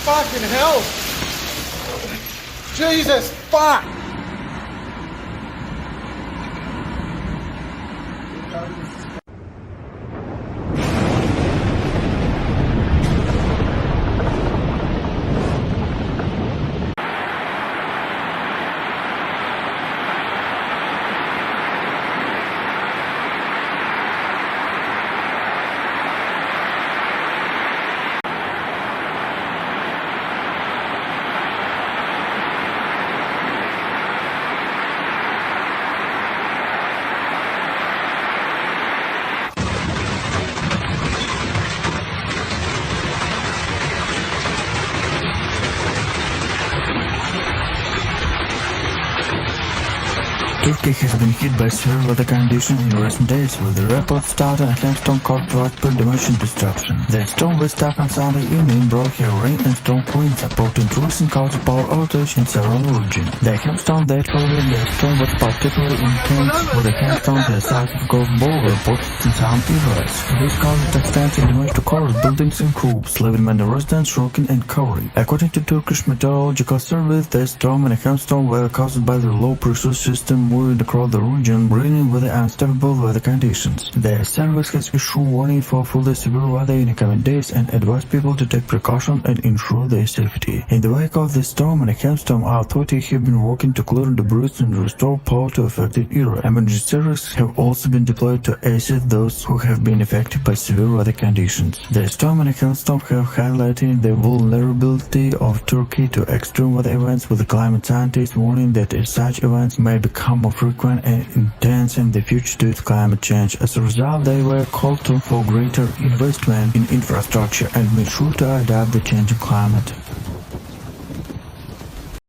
Fucking hell! Jesus, fuck! Turkey has been hit by severe weather conditions in recent days, with the rapid start and hailstorm caused widespread damage and destruction. The storm was stuck on Sunday evening, brought heavy rain and strong winds, supporting troops and caused power outage in several regions. The hailstorm that followed the storm was particularly intense, with the hailstorm the size of golf ball were ports in some areas. This caused extensive damage to cars, buildings and roofs, leaving many residents shocking and cowering. According to Turkish Meteorological Service, the storm and the hailstorm were caused by the low-pressure system moving across the region, bringing with unstable weather conditions. The service has issued warning for further severe weather in the coming days and advised people to take precaution and ensure their safety. In the wake of the storm and the hailstorm, authorities have been working to clear debris and restore power to affected areas. Emergency services have also been deployed to assist those who have been affected by severe weather conditions. The storm and the hailstorm have highlighted the vulnerability of Turkey to extreme weather events, with the climate scientists warning that such events may become more frequent and intense in the future due to climate change. As a result, they were called for greater investment in infrastructure and made sure to adapt the changing climate.